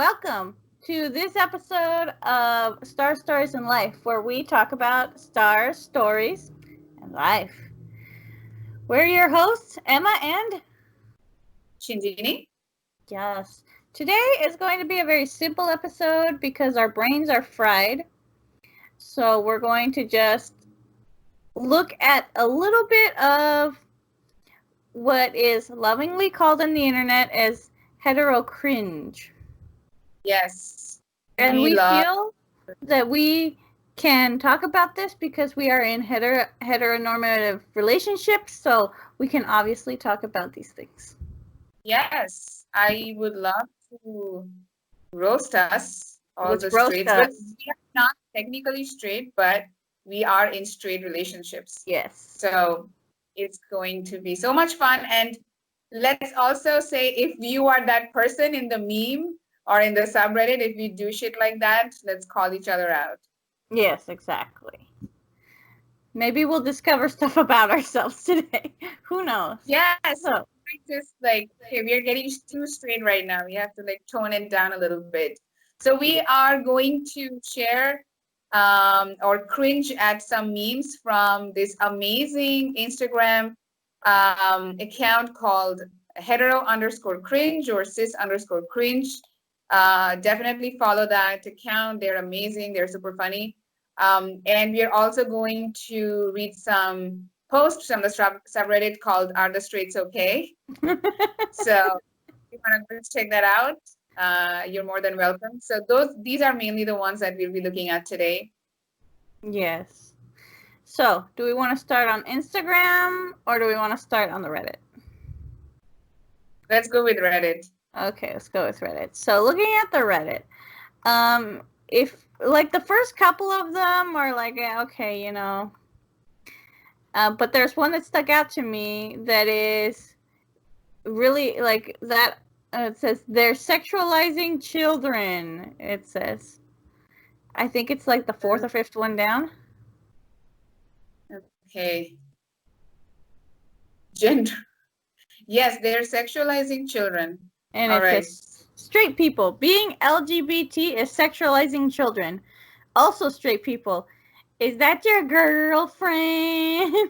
welcome to this episode of Star Stories in Life, where we talk about stars, stories, and life. We're your hosts, Emma and Shinjini. Yes. Today is going to be a very simple episode because our brains are fried. So we're going to just look at a little bit of what is lovingly called on the internet as hetero cringe. Yes, And we we love. feel that we can talk about this because we are in heteronormative relationships, so we can obviously talk about these things. Yes, I would love to roast us, all Let's the roast straights. But us. we are not technically straight, but we are in straight relationships. Yes. So it's going to be so much fun. And let's also say if you are that person in the meme or in the subreddit, if we do shit like that, let's call each other out. Yes, exactly. Maybe we'll discover stuff about ourselves today. Who knows? Yes. So, Just like, okay, we are getting too straight right now. We have to like tone it down a little bit. So we are going to share or cringe at some memes from this amazing Instagram account called hetero_cringe or cis_cringe. Definitely follow that account. They're amazing. They're super funny. And we are also going to read some posts on the subreddit called "Are the Straights Okay?" So if you want to check that out, you're more than welcome. So these are mainly the ones that we'll be looking at today. yes. So, do we want to start on Instagram or do we want to start on the Reddit? Let's go with Reddit. Okay, let's go with Reddit. So, looking at the Reddit, if like the first couple of them are like, okay, but there's one that stuck out to me that is really like that. It says they're sexualizing children. It says, I think it's like the fourth or fifth one down. Okay. Gender. Yes, they're sexualizing children. And All it right. says straight people being LGBT is sexualizing children. Also, straight people, is that your girlfriend?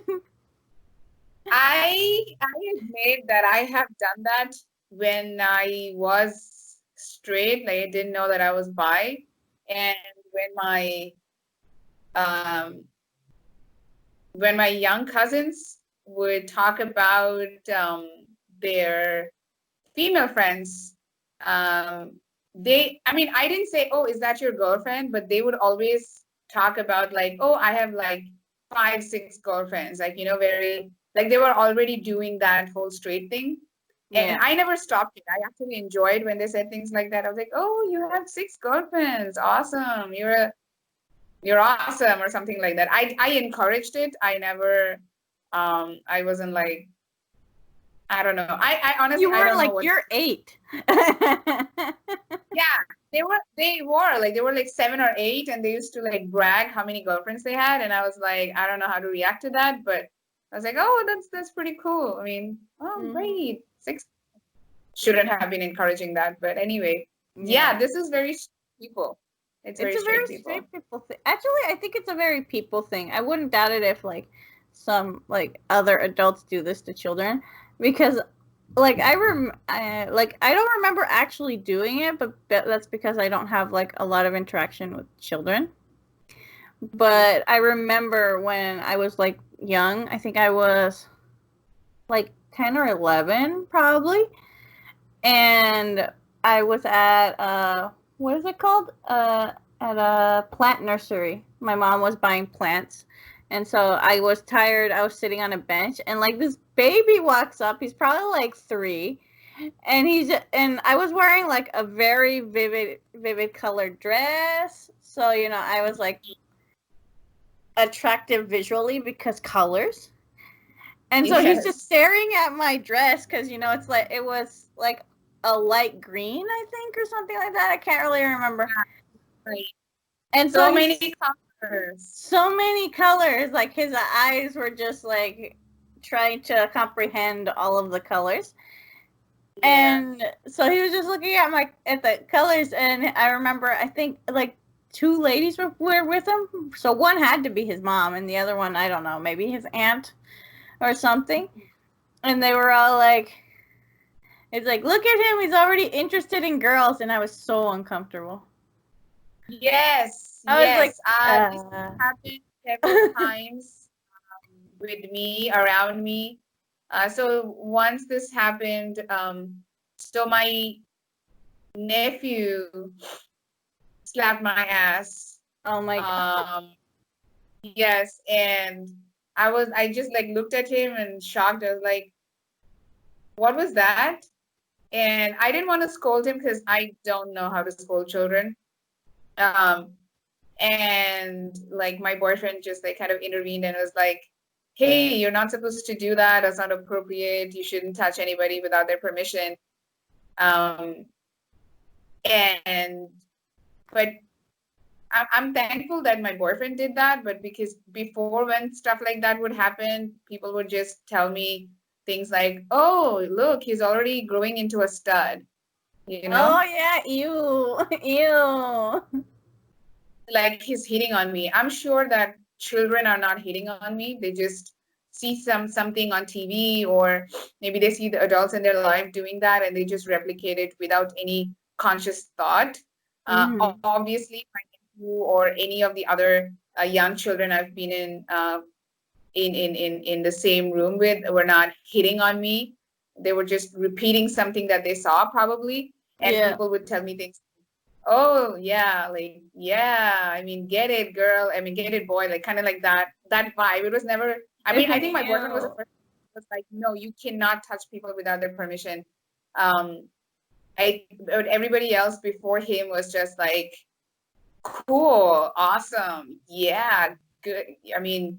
I admit that I have done that when I was straight. Like I didn't know that I was bi, and um, when my young cousins would talk about their female friends, I mean, I didn't say, "Oh, is that your girlfriend?" But they would always talk about like, "Oh, I have like 5, 6 girlfriends." Like, very like they were already doing that whole straight thing. And Yeah. I never stopped it. I actually enjoyed when they said things like that. I was like, "Oh, you have 6 girlfriends. Awesome. You're awesome," or something like that. I encouraged it. I never I wasn't like, I don't know. I honestly You I were don't know like, what. you're 8. Yeah, they were like 7 or 8, and they used to like brag how many girlfriends they had, and I was like, I don't know how to react to that, but I was like, oh, that's pretty cool. I mean, oh, great, 6. Shouldn't have been encouraging that, but anyway, yeah, this is very people. It's It's very a very straight people. straight people thing. Actually, I think it's a very people thing. I wouldn't doubt it if like some like other adults do this to children, because like I don't remember actually doing it, but that's because I don't have like a lot of interaction with children. But I remember when I was like young, I think I was like 10 or 11 probably, and I was at what is it called? At a plant nursery. My mom was buying plants, and so I was tired. I was sitting on a bench, and like this baby walks up. He's probably like 3, and I was wearing like a very vivid colored dress. So I was like attractive visually because colors. And so he's just staring at my dress because it's like it was like a light green, I think, or something like that. I can't really remember. Right. And So many colors. So many colors. Like his eyes were just like trying to comprehend all of the colors. Yeah. And so he was just looking at the colors, and I remember I think like two ladies were with him. So one had to be his mom, and the other one, I don't know, maybe his aunt or something. And they were all like, "It's like, look at him, he's already interested in girls," and I was so uncomfortable. Yes, I was like, yes. This happened several times with me, around me. So once this happened, so my nephew slapped my ass. oh my god. Yes, and I just like looked at him and shocked. I was like, what was that? And I didn't want to scold him because I don't know how to scold children. Um, and like my boyfriend just like kind of intervened and was like, hey, you're not supposed to do that. That's not appropriate. You shouldn't touch anybody without their permission. Um, and but I'm thankful that my boyfriend did that, but because before when stuff like that would happen, people would just tell me things like, oh, look, he's already growing into a stud, you know? Oh yeah, ew, ew. Like he's hitting on me. I'm sure that children are not hitting on me. They just see something on TV, or maybe they see the adults in their life doing that and they just replicate it without any conscious thought. Mm-hmm. Obviously, my nephew or any of the other young children I've been in the same room with were not hitting on me. They were just repeating something that they saw probably, and Yeah. people would tell me things. Oh yeah, like yeah. I mean, get it, girl. I mean, get it, boy. Like kind of like that vibe. It was never. I mean, I think my boyfriend was the Ew. first. Was like, no, you cannot touch people without their permission. Um, but everybody else before him was just like, cool, awesome, yeah, good. I mean,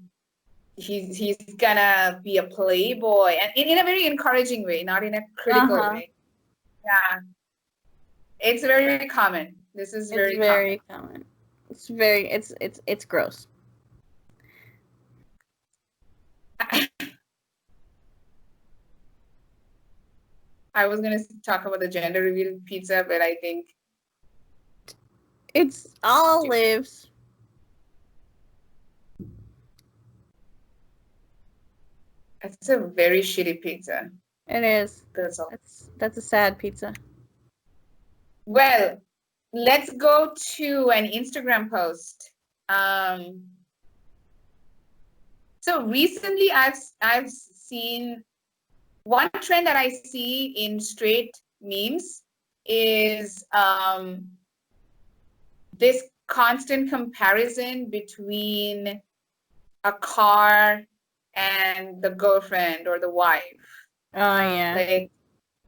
he's gonna be a playboy, and in a very encouraging way, not in a critical Uh-huh. way. Yeah, it's very common. This is It's very common. very common. It's gross. I was gonna talk about the gender reveal pizza, but I think It's olives. it's a very shitty pizza. It is. That's all. That's a sad pizza. Well, let's go to an Instagram post. So recently, I've seen one trend that I see in straight memes is this constant comparison between a car and the girlfriend or the wife. Oh yeah. Like,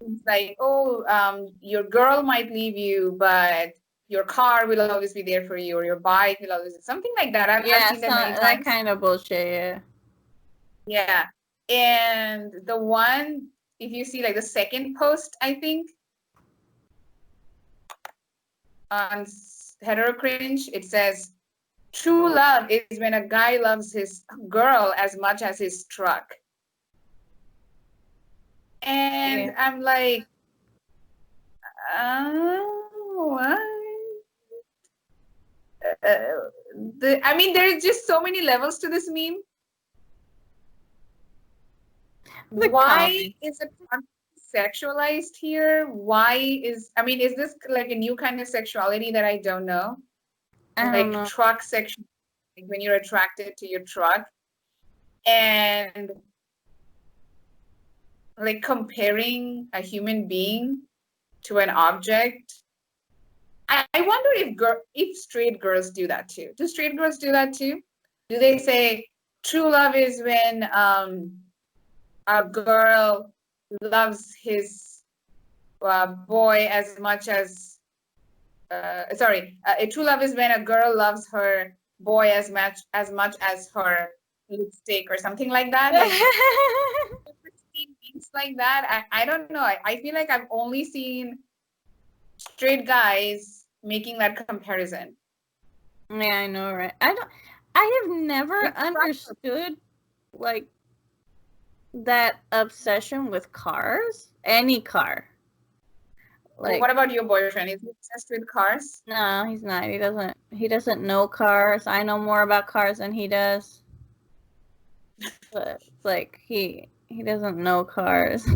it's like, oh, your girl might leave you, but your car will always be there for you, or your bike will always, something like that. I've Yeah, seen that many that times. kind of bullshit, yeah. Yeah. And the one, if you see like the second post, I think, on Hetero Cringe, it says, true love is when a guy loves his girl as much as his truck. And Yeah. I'm like, what? I mean, there's just so many levels to this meme. The Why comments. is it sexualized here? Why is, I mean, is this like a new kind of sexuality that I don't know? I don't Like know. truck section, like when you're attracted to your truck, and like comparing a human being to an object. I wonder if straight girls do that too. Do straight girls do that too? Do they say true love is when a girl loves his boy as much as a true love is when a girl loves her boy as much as her lipstick or something like that. Like things like that. I don't know. I feel like I've only seen straight guys making that comparison. Yeah, I know, right? I have never With understood like that obsession with cars. Any car. Like, what about your boyfriend? Is he obsessed with cars? no, he's not. He doesn't know cars. I know more about cars than he does. But it's like he doesn't know cars.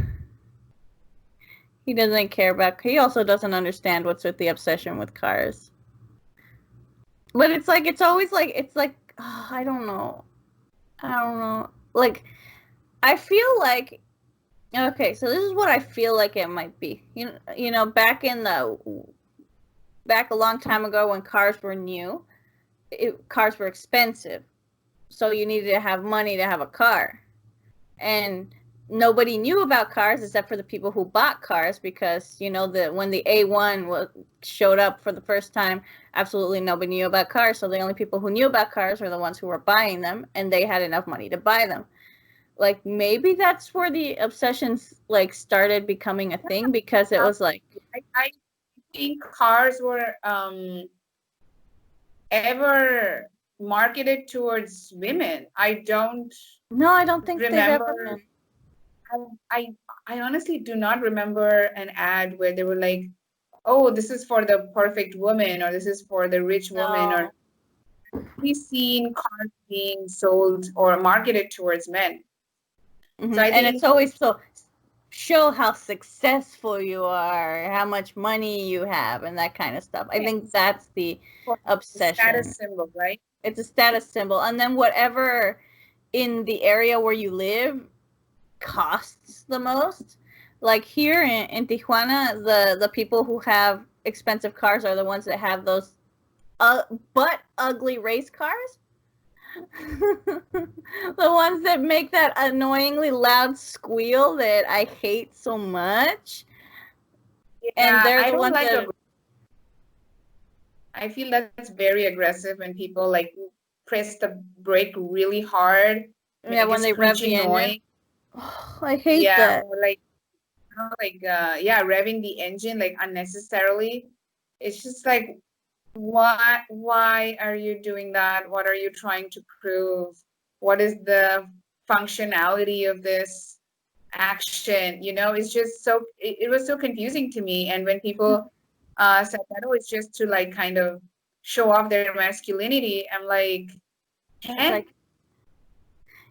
He doesn't care about. He also doesn't understand what's with the obsession with cars. But it's always oh, I don't know. I don't know. Like, I feel like, okay, so this is what I feel like it might be. You know, back a long time ago when cars were new, cars were expensive, so you needed to have money to have a car, and nobody knew about cars except for the people who bought cars, because when the A1 showed up for the first time, absolutely nobody knew about cars. So the only people who knew about cars were the ones who were buying them, and they had enough money to buy them. Like, maybe that's where the obsessions like started becoming a thing, because it was like, I think cars were ever marketed towards women. I don't no, I don't think they've ever remember. been. I honestly do not remember an ad where they were like, oh, this is for the perfect woman, or this is for the rich woman, No. or we've seen cars being sold or marketed towards men. So I And it's think always so, show how successful you are, how much money you have, and that kind of stuff. I think that's the obsession. Status symbol, right? It's a status symbol. And then whatever in the area where you live costs the most. Like here in Tijuana, the people who have expensive cars are the ones that have those but ugly race cars. The ones that make that annoyingly loud squeal that I hate so much. Yeah, And they're I the don't ones like that. I feel that's very aggressive when people like press the brake really hard, Yeah, make a when they rev screechy the engine. noise. Oh, I hate Yeah, that. or like, yeah, revving the engine like unnecessarily. It's just like, why are you doing that? What are you trying to prove? What is the functionality of this action? It's just it was so confusing to me. And when people said that, oh, it's just to like kind of show off their masculinity, I'm like, It's like,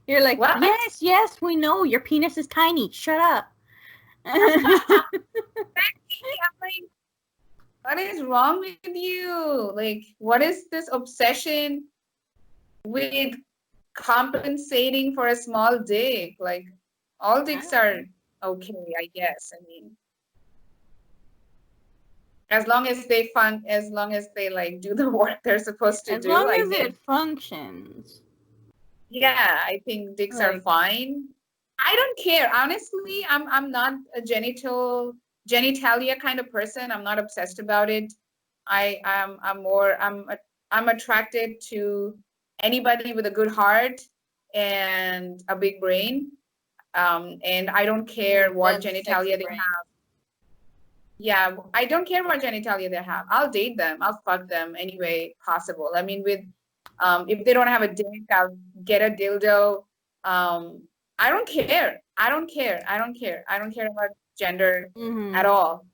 you're like, what? yes, we know your penis is tiny. Shut up. I'm like, what is wrong with you? Like, what is this obsession with compensating for a small dick? Like, all dicks are okay, I guess. I mean, as long as they like do the work they're supposed to As do, long I as think. it functions. Yeah, I think dicks are fine. I don't care. Honestly, I'm not a genitalia kind of person. I'm not obsessed about it. I'm attracted to anybody with a good heart and a big brain. And I don't care what genitalia they have. Yeah, I don't care what genitalia they have. I'll date them. I'll fuck them any way possible. I mean, if they don't have a dick, I'll get a dildo. I don't care. I don't care. I don't care. I don't care about gender at all.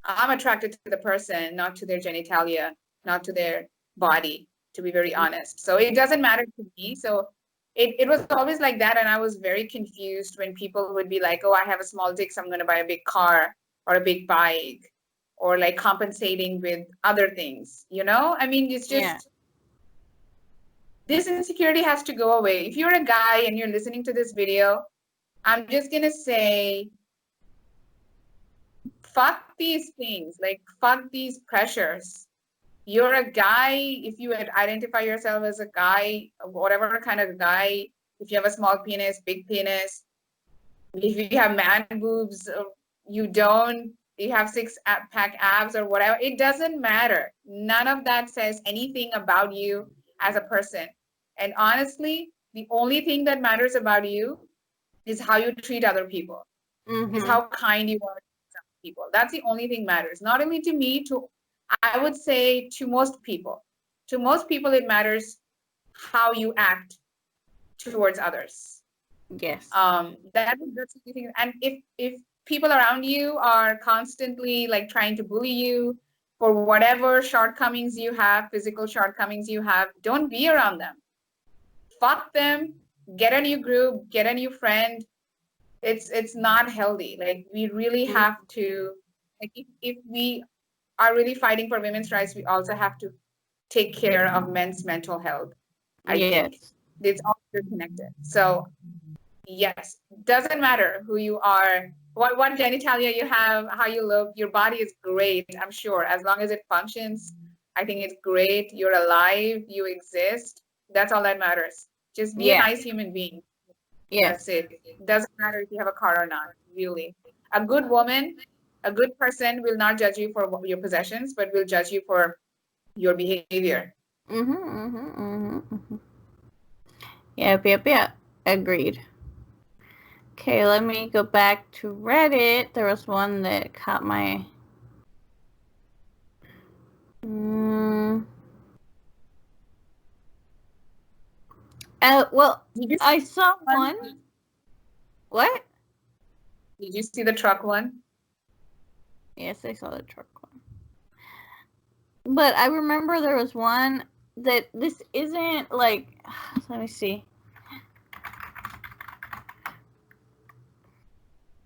I'm attracted to the person, not to their genitalia, not to their body, to be very honest. So it doesn't matter to me. So it was always like that. And I was very confused when people would be like, oh, I have a small dick, so I'm going to buy a big car or a big bike, or like compensating with other things, I mean, it's just, this insecurity has to go away. If you're a guy and you're listening to this video, I'm just going to say, fuck these things, like fuck these pressures. You're a guy. If you identify yourself as a guy, whatever kind of guy, if you have a small penis, big penis, if you have man boobs, or you don't, you have six-pack abs or whatever, it doesn't matter. None of that says anything about you as a person. And honestly, the only thing that matters about you is how you treat other people, is how kind you are to some people. That's the only thing matters. Not only to me, I would say to most people. To most people, it matters how you act towards others. Yes. That's the thing. And if people around you are constantly like trying to bully you for whatever shortcomings you have, physical shortcomings you have, don't be around them. Fuck them, get a new group, get a new friend. It's not healthy. Like we really have to, like if we are really fighting for women's rights, we also have to take care of men's mental health. I think Yes. it's all connected. So yes, doesn't matter who you are, what genitalia you have, how you look, your body is great, I'm sure. As long as it functions, I think it's great. You're alive, you exist. That's all that matters. Just be a Yeah. nice human being. Yes. That's it. It doesn't matter if you have a car or not, really. A good woman, a good person will not judge you for your possessions, but will judge you for your behavior. Yep. Agreed. Okay, let me go back to Reddit. There was one that caught my... well, I saw one. What? Did you see the truck one? Yes, I saw the truck one. But I remember there was one that this isn't like... Let me see.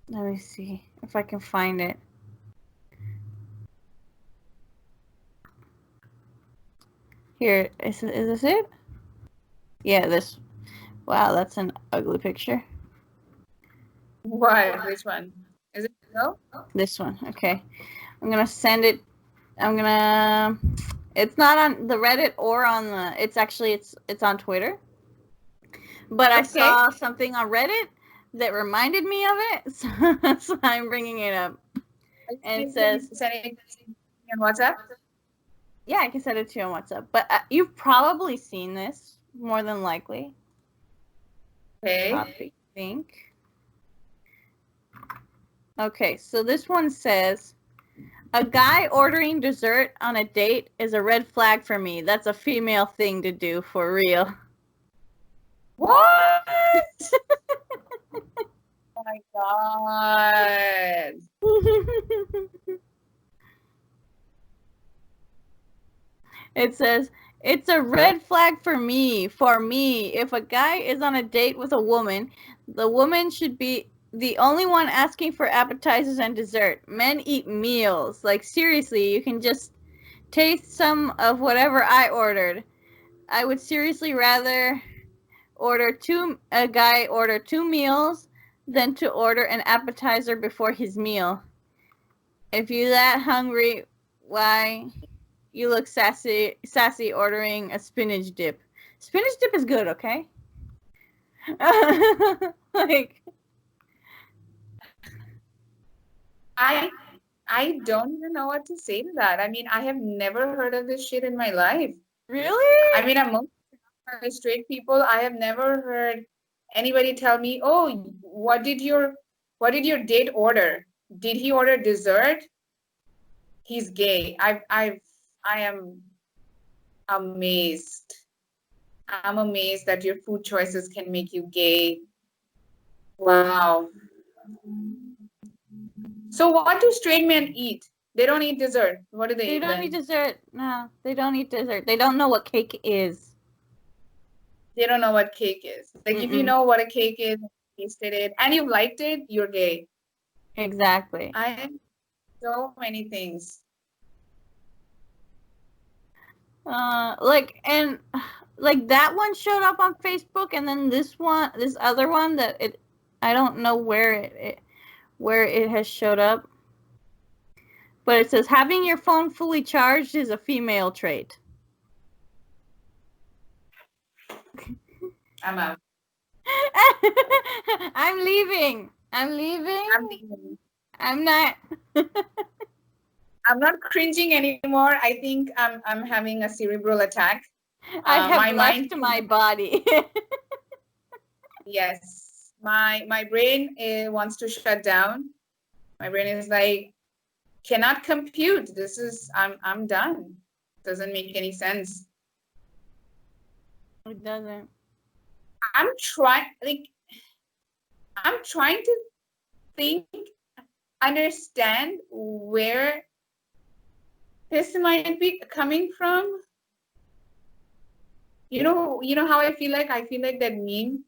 Let me see if I can find it. Here, is this it? Yeah, this. Wow, that's an ugly picture. What? Which one? Is it no? This one. Okay. I'm gonna send it. I'm gonna... It's not on the Reddit or on the... It's actually, it's on Twitter. But I saw something on Reddit that reminded me of it, so I'm bringing it up. And it says... Send it on WhatsApp? Yeah, I can send it to you on WhatsApp. But you've probably seen this, more than likely. Okay. I think. Okay, so this one says, a guy ordering dessert on a date is a red flag for me. That's a female thing to do, for real. What? Oh my God. It says, it's a red flag for me. For me, if a guy is on a date with a woman, the woman should be the only one asking for appetizers and dessert. Men eat meals. Like, seriously, you can just taste some of whatever I ordered. I would seriously rather a guy order 2 meals than to order an appetizer before his meal. If you're that hungry, why... You look sassy ordering a spinach dip. Spinach dip is good, okay? Like, I don't even know what to say to that. I mean, I have never heard of this shit in my life. really? I mean, among straight people, I have never heard anybody tell me, "Oh, what did your date order? Did he order dessert? He's gay." I am amazed. I'm amazed that your food choices can make you gay. Wow. So what do straight men eat? They don't eat dessert. What do they eat? They don't eat dessert. No, they don't eat dessert. They don't know what cake is. They don't know what cake is. Like, if you know what a cake is, tasted it, and you've liked it, you're gay. Exactly. I am so many things. Like that one showed up on Facebook, and then this other one that I don't know where it has showed up, but it says having your phone fully charged is a female trait. I'm out. I'm leaving. I'm not. I'm not cringing anymore. I think I'm having a cerebral attack. I have my left mind, my body. yes, my brain wants to shut down. My brain is like, cannot compute. This is I'm done. Doesn't make any sense. It doesn't. I'm trying to think understand where this might be coming from. You know how I feel like? I feel like that meme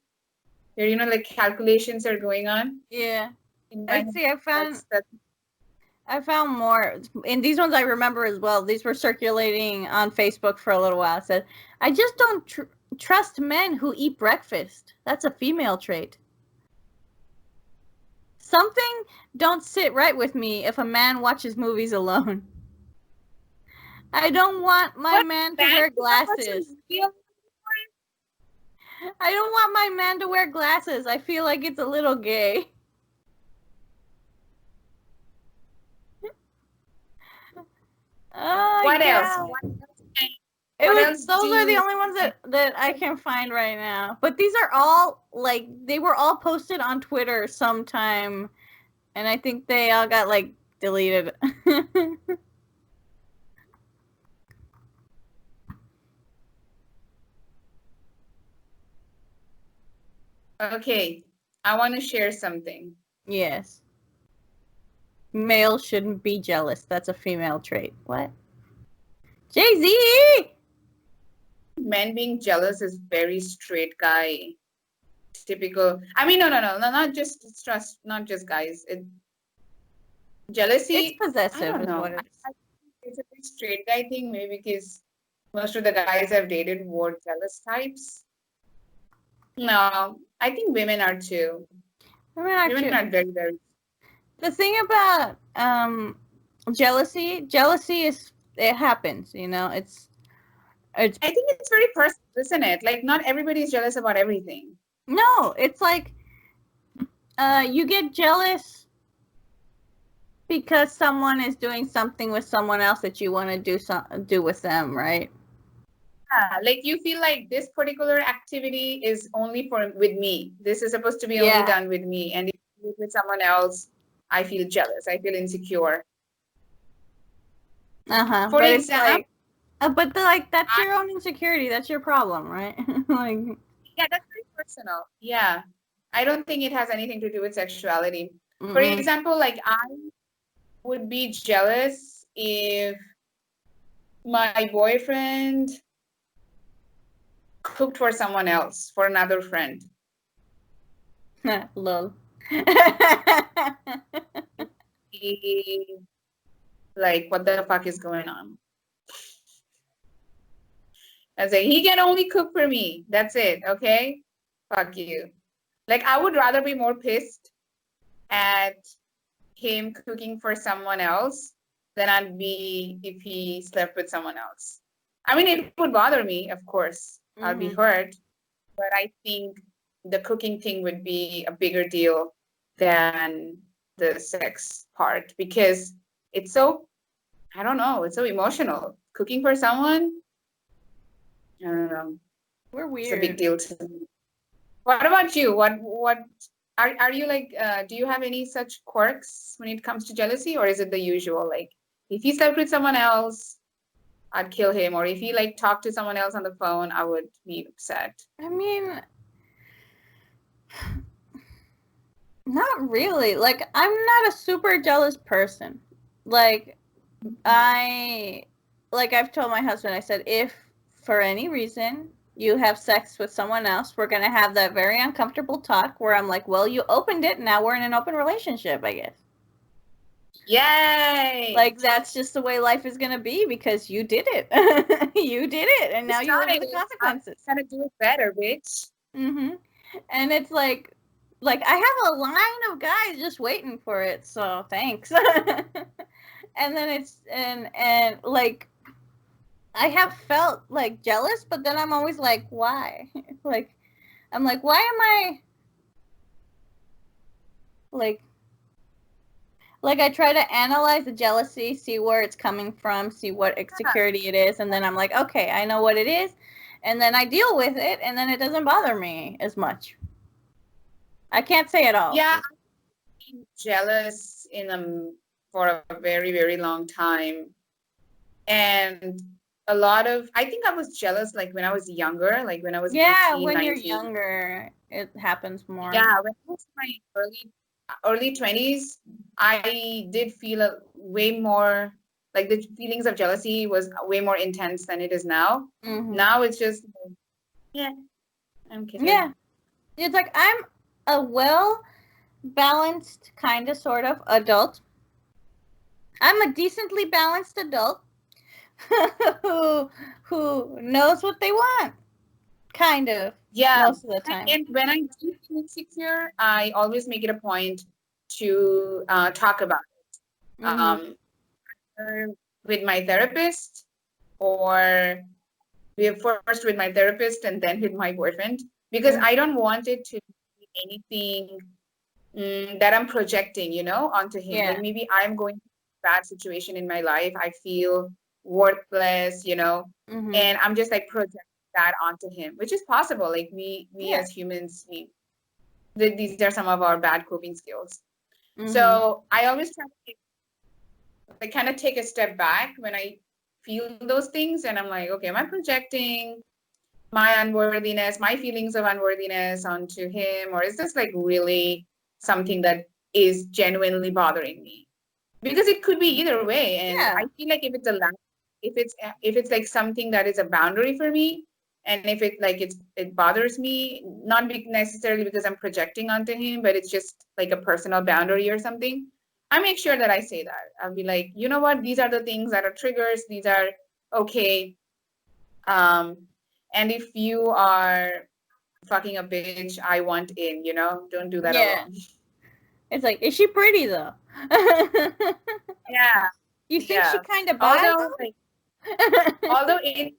where, like calculations are going on. Yeah. In my I head. see. That's I found more, and these ones I remember as well. These were circulating on Facebook for a little while. It said, "I just don't trust men who eat breakfast. That's a female trait. Something don't sit right with me if a man watches movies alone. I don't want my what man to man wear you know what's a glasses. real I don't want my man to wear glasses. I feel like it's a little gay." Oh, what else? yeah. What else Those are the do only ones that I can find right now. But these are all, like, they were all posted on Twitter sometime, and I think they all got, like, deleted. okay, I want to share something. Yes. Male shouldn't be jealous. That's a female trait. What? Jay-Z! Men being jealous is very straight guy. Typical. I mean, no, not just trust, not just guys. Jealousy. It's I possessive don't is know. what it is. I think it's a very straight guy thing, maybe because most of the guys I've dated were jealous types. No, I think women are too. Women are very, very. The thing about jealousy is, it happens, it's I think it's very personal, isn't it? Like, not everybody is jealous about everything. no, it's like you get jealous because someone is doing something with someone else that you want to do with them, right? Yeah, like you feel like this particular activity is only with me. This is supposed to be only done with me, and if you do it with someone else, I feel jealous. I feel insecure. For For example, like, but that's your own insecurity. That's your problem, right? Like, yeah, that's very personal. Yeah, I don't think it has anything to do with sexuality. mm-mm. For example, like I would be jealous if my boyfriend cooked for someone else, for another friend. Lol. Like, what the fuck is going on? I say, he can only cook for me. That's it, okay? Fuck you. Like, I would rather be more pissed at him cooking for someone else than I'd be if he slept with someone else. I mean, it would bother me, of course. I'll be hurt. But I think the cooking thing would be a bigger deal than the sex part because it's so, I don't know, it's so emotional. Cooking for someone, I don't know. We're weird. It's a big deal to me. What about you? What are you like? Do you have any such quirks when it comes to jealousy, or is it the usual? Like, if he slept with someone else, I'd kill him, or if he like talked to someone else on the phone, I would be upset. I mean, not really. Like, I'm not a super jealous person. Like, I've told my husband, I said, if for any reason you have sex with someone else, we're going to have that very uncomfortable talk where I'm like, well, you opened it, now we're in an open relationship, I guess. Yay! Like, that's just the way life is going to be because you did it. You did it, and now you live with the consequences. I'm gonna do it better, bitch. And it's like I have a line of guys just waiting for it, so thanks. And then it's and like I have felt like jealous, but then I'm always like, why? Like, I'm like, why am I like I try to analyze the jealousy, see where it's coming from, see what insecurity it is, and then I'm like, okay, I know what it is, and then I deal with it, and then it doesn't bother me as much. I can't say it all. Yeah, I've been jealous for a very, very long time. And I think I was jealous like when I was younger, like when I was 18, when 19. You're younger, it happens more. Yeah, when I was in my early early 20s, I did feel a way more like the feelings of jealousy was way more intense than it is now. Now it's just, yeah, I'm kidding. Yeah. It's like I'm a well-balanced kind of sort of adult. I'm a decently balanced adult who knows what they want, kind of. Yeah. Most of the time. And when I do feel insecure, I always make it a point to talk about it. With my therapist, or first with my therapist and then with my boyfriend, because I don't want it to be anything that I'm projecting, onto him. Yeah. Like maybe I'm going through a bad situation in my life. I feel worthless, and I'm just like projecting that onto him, which is possible. Like we as humans, these are some of our bad coping skills. So I always try to kind of take a step back when I feel those things, and I'm like, okay, am I projecting my unworthiness, my feelings of unworthiness onto him, or is this like really something that is genuinely bothering me? Because it could be either way, and I feel like if it's like something that is a boundary for me, and if it bothers me, not necessarily because I'm projecting onto him, but it's just like a personal boundary or something, I make sure that I say that. I'll be like, you know what, these are the things that are triggers, these are okay. And if you are fucking a bitch, I want in, don't do that alone. It's like, is she pretty though? Yeah. You think she kind of bad? Although it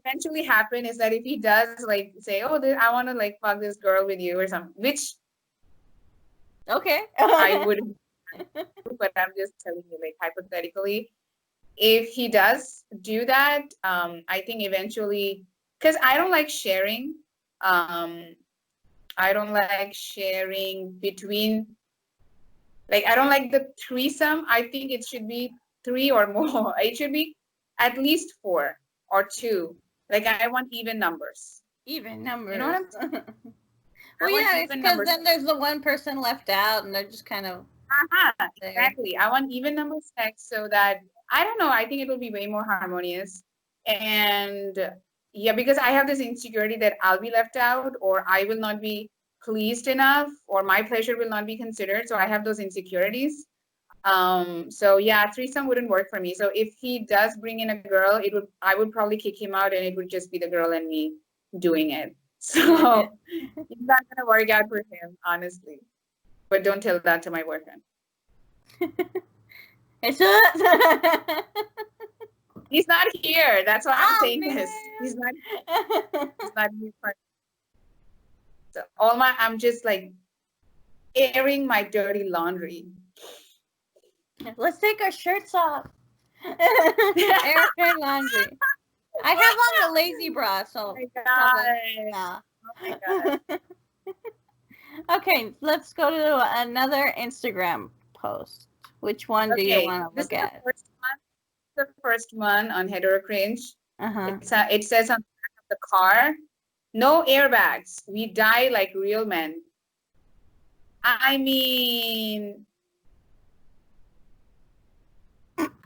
eventually happen is that if he does like say, oh, I want to like fuck this girl with you or something, which I wouldn't, but I'm just telling you, like, hypothetically, if he does do that, I think eventually, because I don't like sharing. I don't like sharing between, like, I don't like the threesome. I think it should be 3 or more. It should be at least 4 or 2. Like, I want even numbers. Even numbers. You know what I'm saying? Well, yeah, it's because then there's the one person left out, and they're just kind of. Exactly. I want even number sex so that, I don't know, I think it will be way more harmonious. And yeah, because I have this insecurity that I'll be left out, or I will not be pleased enough, or my pleasure will not be considered. So I have those insecurities. So yeah, threesome wouldn't work for me. So if he does bring in a girl, I would probably kick him out, and it would just be the girl and me doing it. So it's not gonna work out for him, honestly. But don't tell that to my boyfriend. He's not here. That's why I'm saying this. He's not here. So I'm just like airing my dirty laundry. Let's take our shirts off. Air her laundry. I have on a lazy bra, so. Oh my God. Nah. Oh my God. Okay, let's go to another Instagram post. Which one do you want to look at? The first one on HETERO CRINGE. It says on the back of the car, no airbags. We die like real men. I mean,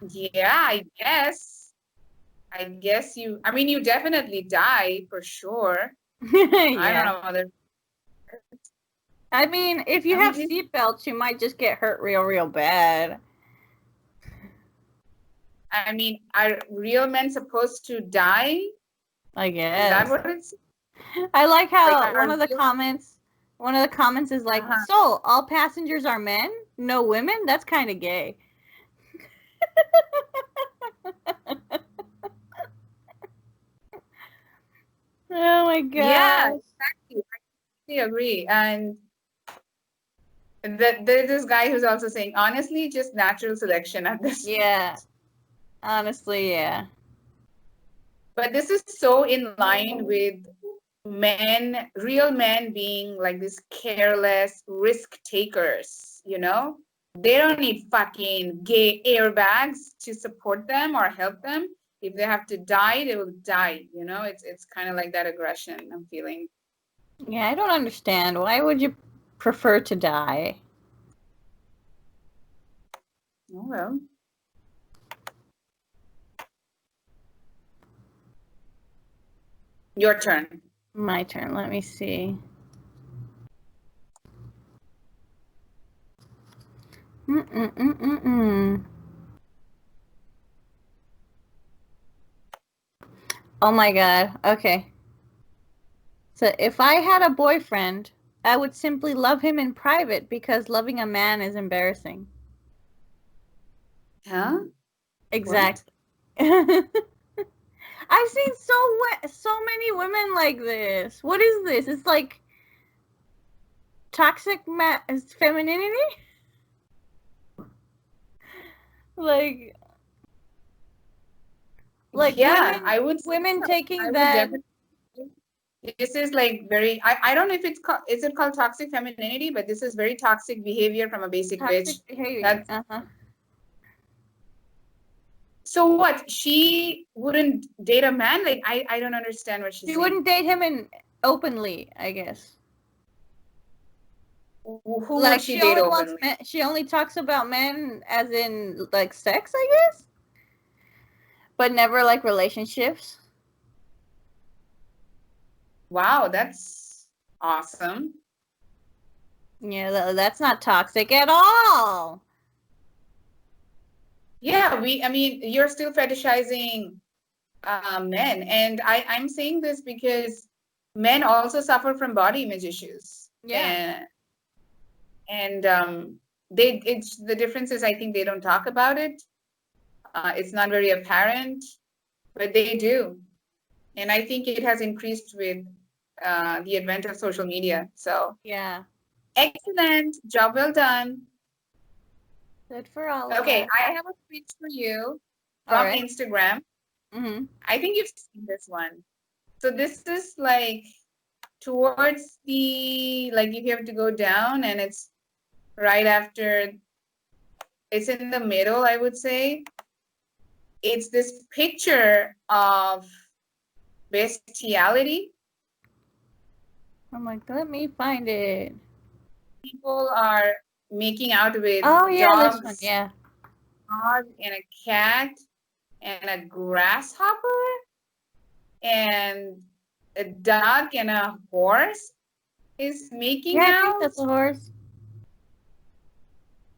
yeah, I guess you definitely die for sure. I don't know whether. I mean, if you have seatbelts, you might just get hurt real bad. I mean, are real men supposed to die? I guess. Is that what it's? I like how one of the comments is like, so all passengers are men? No women? That's kind of gay. Oh my God. Yeah, exactly. I completely agree. And there's this guy who's also saying, honestly, just natural selection at this point. Yeah. Honestly, yeah. But this is so in line with real men being like these careless risk takers, They don't need fucking gay airbags to support them or help them. If they have to die, they will die, It's kind of like that aggression I'm feeling. Yeah, I don't understand. Why would you prefer to die? Oh, well. Your turn. My turn. Let me see. Oh my god. Okay. So if I had a boyfriend, I would simply love him in private because loving a man is embarrassing. Huh? Exactly. I've seen so many women like this. What is this? It's like toxic femininity? Like Yeah, I would say women so. taking I would that definitely. This is like very. I don't know if it's called. Is it called toxic femininity? But this is very toxic behavior from a basic toxic bitch. behavior. That's so. What? She wouldn't date a man? Like I don't understand what she's She saying. wouldn't date him openly, I guess. Who Like would she date openly? she only talks about men as in like sex, I guess, but never like relationships. Wow, that's awesome. Yeah, that's not toxic at all. Yeah, I mean, you're still fetishizing men, and I'm saying this because men also suffer from body image issues, Yeah. and it's the difference is I think they don't talk about it. It's not very apparent, but they do, and I think it has increased with the advent of social media. So Yeah. excellent job, well done. Good for all of Okay, us. I have a tweet for you All from right. Instagram. Mm-hmm. I think you've seen this one. So this is like towards the, like if you have to go down and it's right after, it's in the middle, I would say. It's this picture of bestiality. I'm like, let me find it. People are making out with Oh yeah, this one. Yeah. dog and a cat and a grasshopper and a duck and a horse is making Yeah, I think out. that's a horse.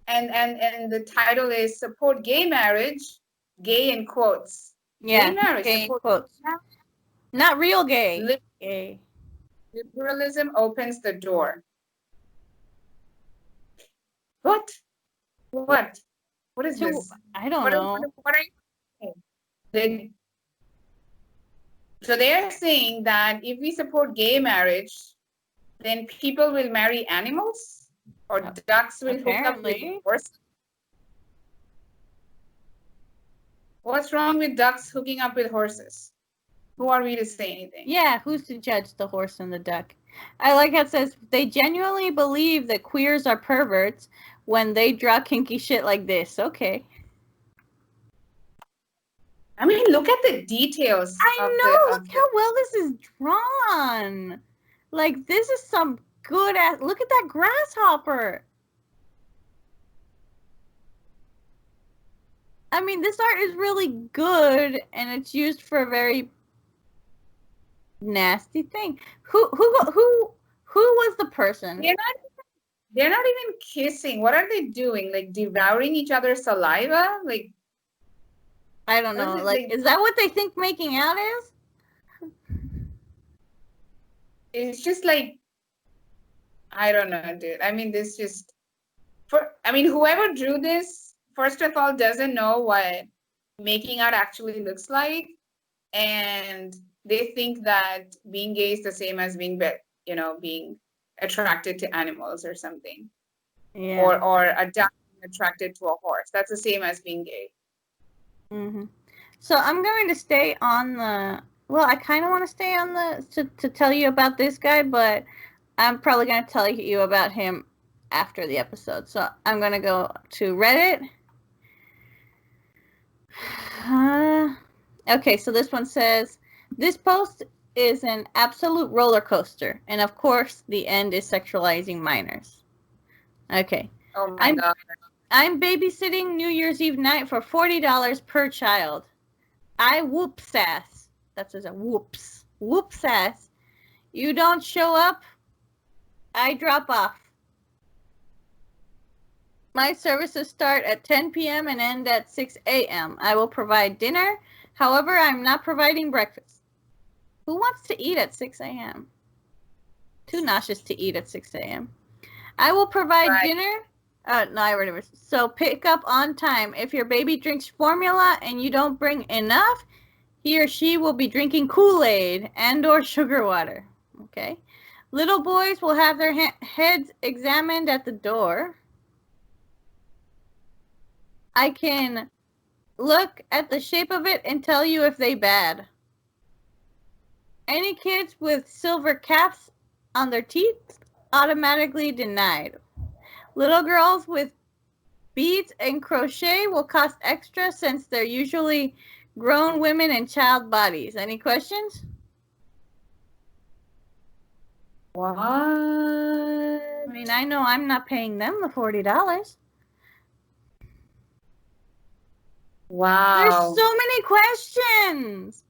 And the title is support gay marriage, gay in quotes. Gay Yeah. marriage, Gay support quotes. Not real gay. Lib- Gay. liberalism opens the door. What? What? What is this? I don't What, know. what are you saying? So they're saying that if we support gay marriage, then people will marry animals or ducks will hook up with Apparently. horses. What's wrong with ducks hooking up with horses? Who are we to say anything? Yeah, who's to judge the horse and the duck? I like how it says they genuinely believe that queers are perverts when they draw kinky shit like this. Okay. I mean, look at the details I know. Look how well this is drawn. Like this is some good ass. Look at that grasshopper. I mean, this art is really good, and it's used for a very nasty thing. Who was the person? They're not even kissing. What are they doing? Like devouring each other's saliva? Like I don't know. Like, is that what they think making out is? It's just like, I don't know, dude. I mean, this just whoever drew this, first of all, doesn't know what making out actually looks like, and they think that being gay is the same as being being attracted to animals or something. Yeah. Or a duck attracted to a horse. That's the same as being gay. Mm-hmm. So I'm going to stay on the. Well, I kind of want to stay on to tell you about this guy, but I'm probably going to tell you about him after the episode. So I'm going to go to Reddit. Okay, so this one says, this post is an absolute roller coaster. And of course, the end is sexualizing minors. Okay. Oh my God. I'm babysitting New Year's Eve night for $40 per child. I whoops ass. That's a whoops. Whoops ass. You don't show up, I drop off. My services start at 10 p.m. and end at 6 a.m. I will provide dinner. However, I'm not providing breakfast. Who wants to eat at 6 a.m.? Too nauseous to eat at 6 a.m. I will provide dinner. No, I already was. So pick up on time. If your baby drinks formula and you don't bring enough, he or she will be drinking Kool-Aid and or sugar water. Okay. Little boys will have their heads examined at the door. I can look at the shape of it and tell you if they bad. Any kids with silver caps on their teeth, automatically denied. Little girls with beads and crochet will cost extra since they're usually grown women and child bodies. Any questions? What? I mean, I know I'm not paying them the $40. Wow. There's so many questions.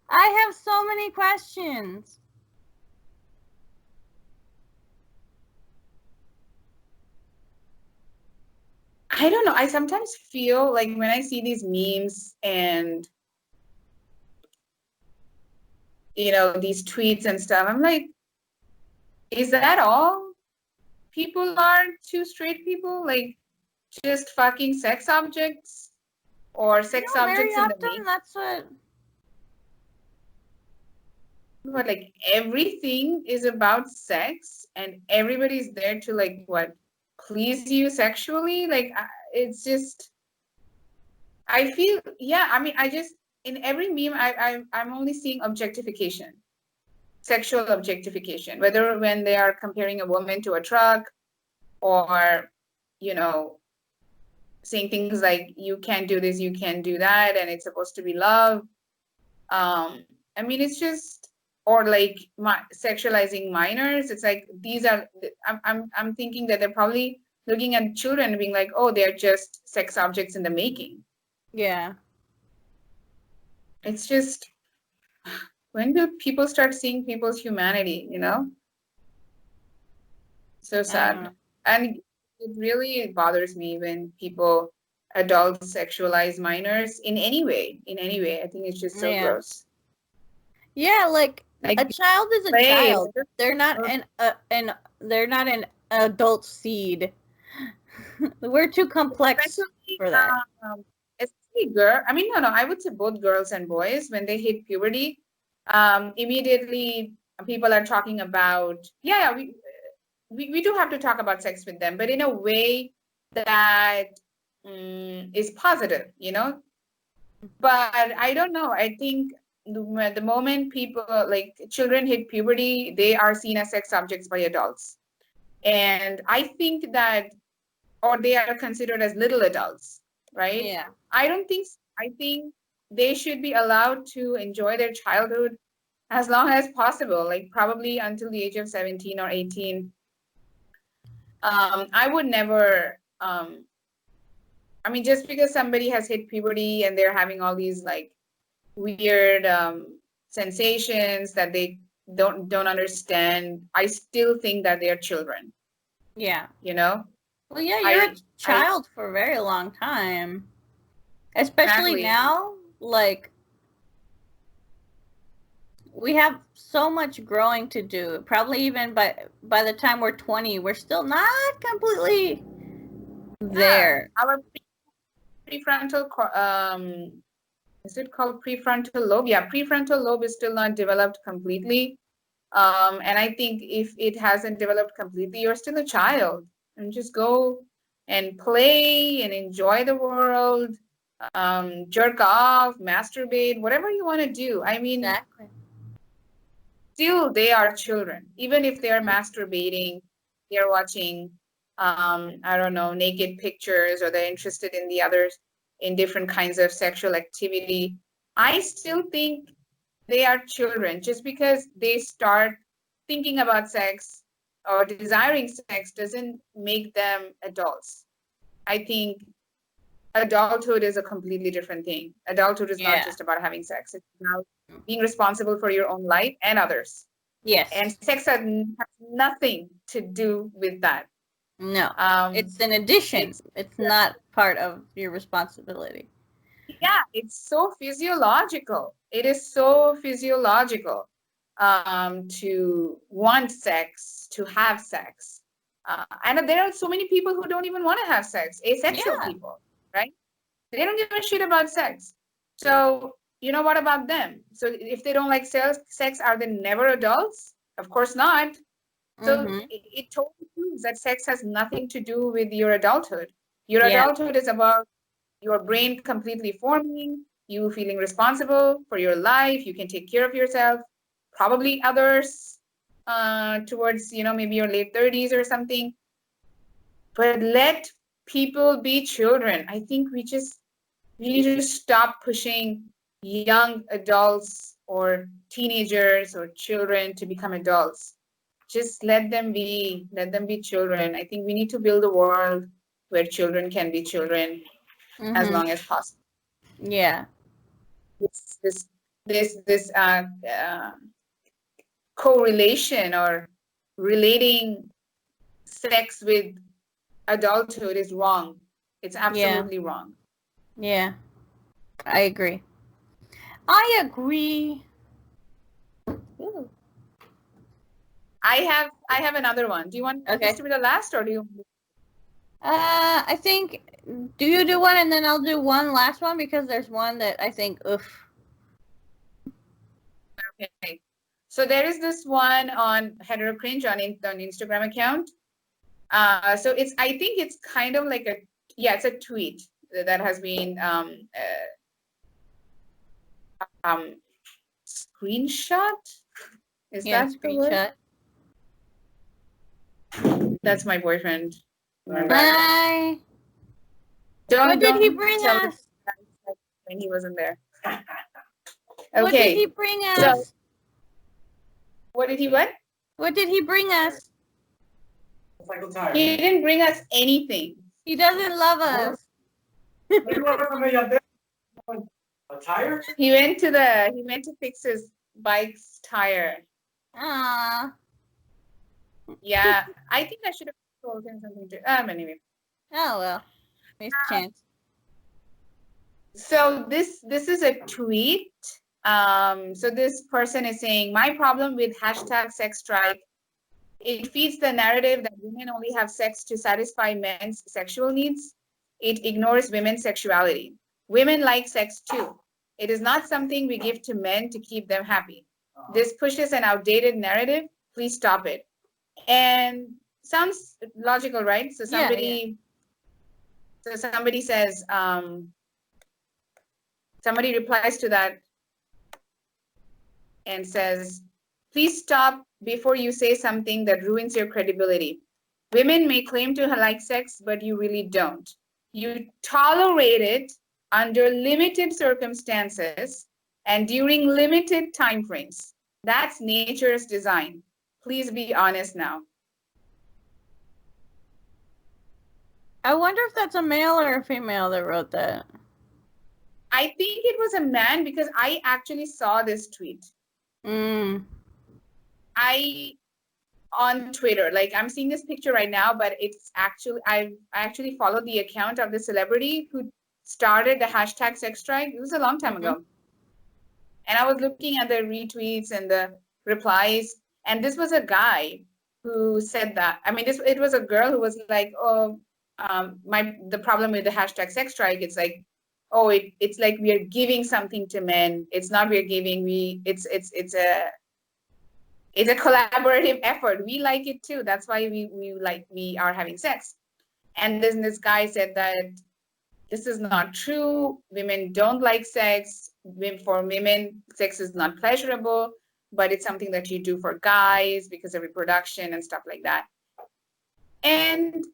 I have so many questions. I don't know. I sometimes feel like when I see these memes and, you know, these tweets and stuff, I'm like, is that all people are to straight people? Like, just fucking sex objects or sex objects in the making? That's what. But like everything is about sex, and everybody's there to like what, please you sexually? Like it's just, I feel, yeah. I mean, I just, in every meme, I'm only seeing objectification, sexual objectification, whether when they are comparing a woman to a truck, or, you know, saying things like you can't do this, you can't do that, and it's supposed to be love. I mean, it's just, or like sexualizing minors. It's like these are. I'm thinking that they're probably looking at children and being like, oh, they're just sex objects in the making. Yeah. It's just, when do people start seeing people's humanity? You know. So sad, and it really bothers me when people, adults, sexualize minors in any way. In any way, I think it's just so gross. Yeah, like a child is a child. They're not they're not an adult seed. We're too complex for that. Especially girl. I mean, no. I would say both girls and boys, when they hit puberty, immediately people are talking about, we do have to talk about sex with them, but in a way that is positive, you know. But I don't know. I think the moment people, like children, hit puberty, they are seen as sex objects by adults. And I think that, or they are considered as little adults, right? Yeah. I don't think so. I think they should be allowed to enjoy their childhood as long as possible, like probably until the age of 17 or 18. I would never, I mean, just because somebody has hit puberty and they're having all these like weird sensations that they don't understand, I still think that they're children. Yeah. You know? Well, yeah, you're a child for a very long time. Especially now, like, we have so much growing to do. Probably even by the time we're 20, we're still not completely there. Our prefrontal, is it called prefrontal lobe? Yeah, prefrontal lobe is still not developed completely. And I think if it hasn't developed completely, you're still a child, and just go and play and enjoy the world, jerk off, masturbate, whatever you want to do. I mean, exactly. Still they are children. Even if they are masturbating, they're watching, I don't know, naked pictures, or they're interested in the others, in different kinds of sexual activity. I still think they are children. Just because they start thinking about sex or desiring sex doesn't make them adults. I think adulthood is a completely different thing. Adulthood is not just about having sex. It's about being responsible for your own life and others. Yes. And sex has nothing to do with that. No. It's an addition. It's not part of your responsibility. Yeah, it's so physiological. It is so physiological to want sex, to have sex. And there are so many people who don't even want to have sex, asexual people, right? They don't give a shit about sex. So, you know, what about them? So if they don't like sex, are they never adults? Of course not. So it totally proves that sex has nothing to do with your adulthood. Your adulthood is about your brain completely forming, you feeling responsible for your life, you can take care of yourself, probably others towards, you know, maybe your late 30s or something. But let people be children. I think we need to stop pushing young adults or teenagers or children to become adults. Just let them be children. I think we need to build a world where children can be children as long as possible. Yeah. This correlation or relating sex with adulthood is wrong. It's absolutely wrong. Yeah. I agree. I agree. Ooh. I have another one. Do you want this to be the last, or do you? I think, do you do one and then I'll do one last one, because there's one that I think, oof. Okay. So there is this one on HETERO CRINGE on Instagram account. So I think it's kind of like it's a tweet that has been screenshot. Is that the word? That's my boyfriend. Bye. What did he bring us? When he wasn't there. Okay. What did he bring us? So, what did he what? What did he bring us? He didn't bring us anything. He doesn't love us. A tire? He went to fix his bike's tire. Ah. Yeah, I think I should have told him something to. Anyway. Oh well, nice chance. So this is a tweet. So this person is saying, my problem with #SexStrike, it feeds the narrative that women only have sex to satisfy men's sexual needs. It ignores women's sexuality. Women like sex too. It is not something we give to men to keep them happy. This pushes an outdated narrative. Please stop it. And sounds logical, right? So somebody says, somebody replies to that and says, please stop before you say something that ruins your credibility. Women may claim to like sex, but you really don't. You tolerate it under limited circumstances and during limited time frames. That's nature's design. Please be honest now. I wonder if that's a male or a female that wrote that. I think it was a man, because I actually saw this tweet. On Twitter, like I'm seeing this picture right now, but it's actually, I actually followed the account of the celebrity who started the #SexStrike. It was a long time ago. And I was looking at the retweets and the replies, and this was a guy who said that. I mean, it was a girl who was like, oh, the problem with the #SexStrike, it's like, oh, it's like we are giving something to men. It's not we're giving, it's a collaborative effort. We like it too. That's why we are having sex. And then this guy said that this is not true. Women don't like sex. For women, sex is not pleasurable, but it's something that you do for guys because of reproduction and stuff like that. And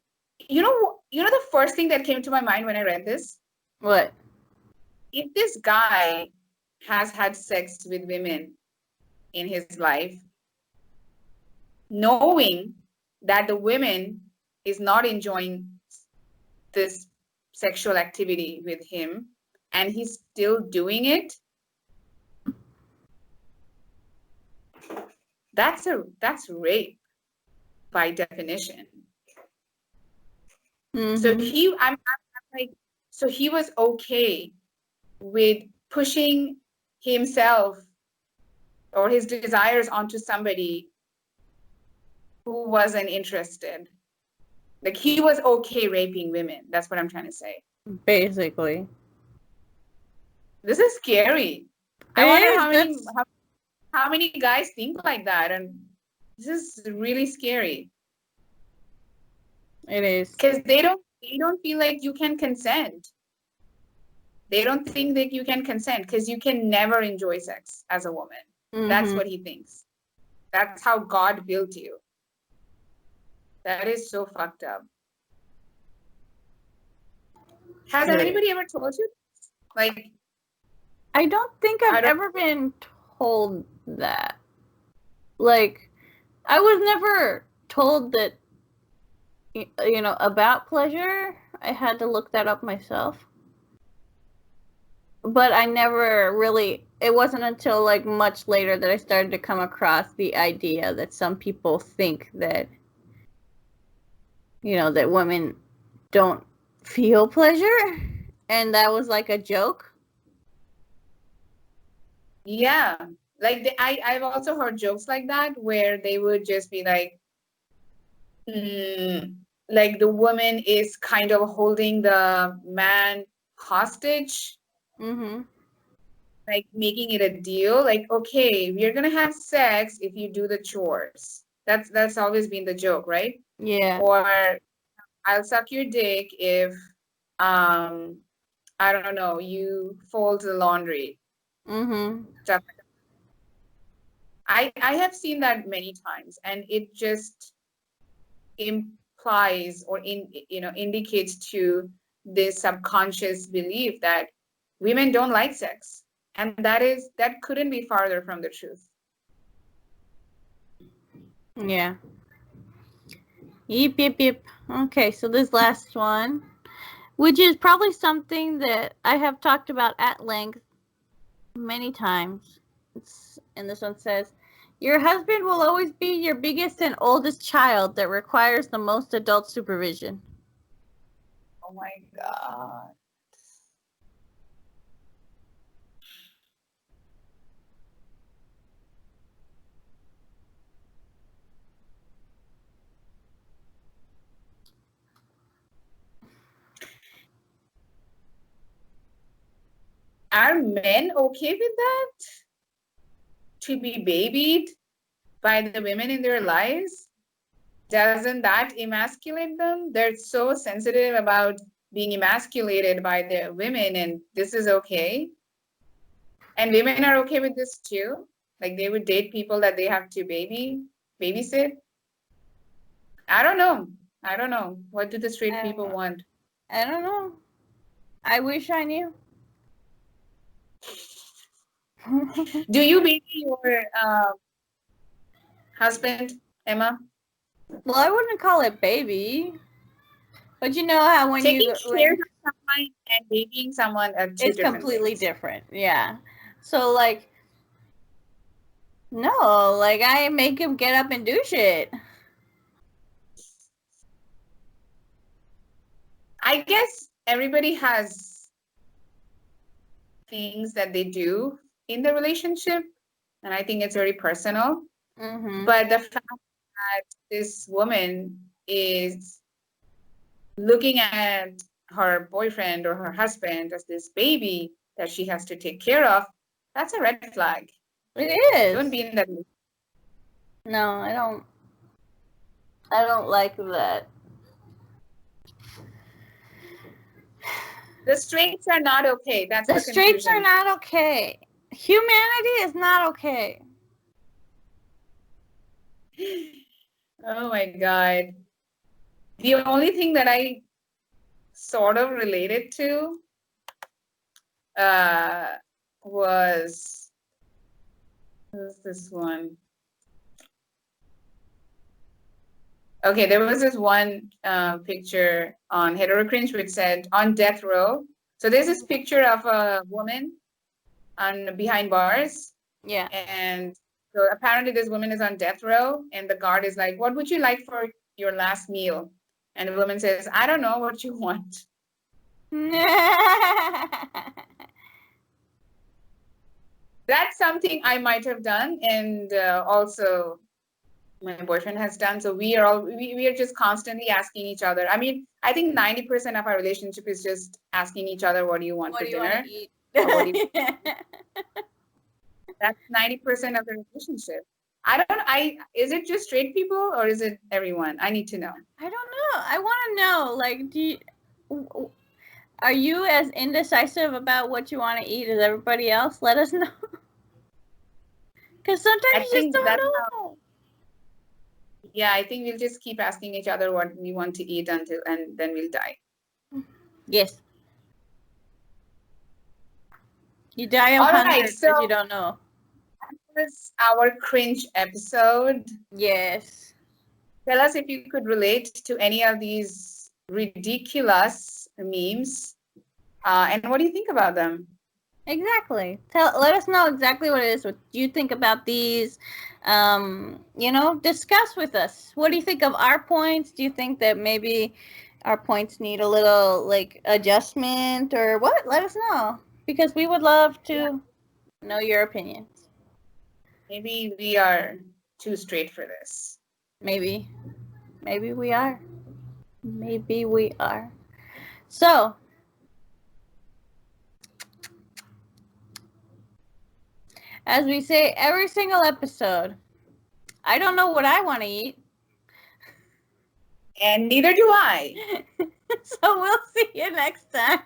you know the first thing that came to my mind when I read this? What? If this guy has had sex with women in his life, knowing that the women is not enjoying this sexual activity with him and he's still doing it, that's rape by definition. So I'm like, so he was okay with pushing himself or his desires onto somebody who wasn't interested. Like, he was okay raping women. That's what I'm trying to say. Basically. This is scary. I wonder how many guys think like that, and this is really scary. It is. Because they don't feel like you can consent. They don't think that you can consent because you can never enjoy sex as a woman. That's what he thinks. That's how God built you. That is so fucked up. Has anybody ever told you? Like, I don't think I've ever been told that. Like, I was never told that, you know, about pleasure. I had to look that up myself. But I never really, it wasn't until like much later that I started to come across the idea that some people think that, you know, that women don't feel pleasure. And that was like a joke. Yeah. Like, I've also heard jokes like that where they would just be like, like the woman is kind of holding the man hostage. Like, making it a deal, like, okay, we're gonna have sex if you do the chores. That's always been the joke, right? Yeah. Or I'll suck your dick if I don't know, you fold the laundry. Stuff like that. I have seen that many times, and it just implies or indicates to this subconscious belief that women don't like sex. And that couldn't be farther from the truth. Yeah. Yep. Okay, so this last one, which is probably something that I have talked about at length many times. And this one says, your husband will always be your biggest and oldest child that requires the most adult supervision. Oh my God. Are men okay with that? To be babied by the women in their lives? Doesn't that emasculate them? They're so sensitive about being emasculated by the women, and this is okay. And women are okay with this too. Like, they would date people that they have to babysit. I don't know. What do the straight people want? I don't know. I wish I knew. Do you baby your husband, Emma? Well, I wouldn't call it baby. But you know how when taking you care of someone and babying someone are two it's different completely things. different. Yeah. So like, no, like I make him get up and do shit. I guess everybody has things that they do in the relationship, and I think it's very personal. But the fact that this woman is looking at her boyfriend or her husband as this baby that she has to take care of, that's a red flag. It is. Don't be in that. No, I don't like that. The straights are not okay. That's the straights conclusion. are not okay. Humanity is not okay. Oh my God. The only thing that I sort of related to was this one. Okay, there was this one picture on HETERO CRINGE which said on death row. So there's this picture of a woman on behind bars, Yeah. and so apparently this woman is on death row, and the guard is like, "What would you like for your last meal?" And the woman says, "I don't know what you want." That's something I might have done, and also my boyfriend has done. So we are just constantly asking each other. I mean, I think 90% of our relationship is just asking each other, "What do you want What for do you dinner?" want to eat? Or what do you... That's 90% of the relationship. Is it just straight people or is it everyone? I need to know. I don't know. I want to know. Like, are you as indecisive about what you want to eat as everybody else? Let us know. Because sometimes I you just think don't that's know. Yeah, I think we'll just keep asking each other what we want to eat and then we'll die. Yes. You die of All hunger right, because so you don't know. that was our cringe episode. Yes. Tell us if you could relate to any of these ridiculous memes, and what do you think about them? Exactly. Let us know exactly what it is. What you think about these? Discuss with us. What do you think of our points? Do you think that maybe our points need a little adjustment or what? Let us know because we would love to know your opinions. Maybe we are too straight for this. Maybe we are. Maybe we are. So, as we say every single episode, I don't know what I want to eat. And neither do I. So we'll see you next time.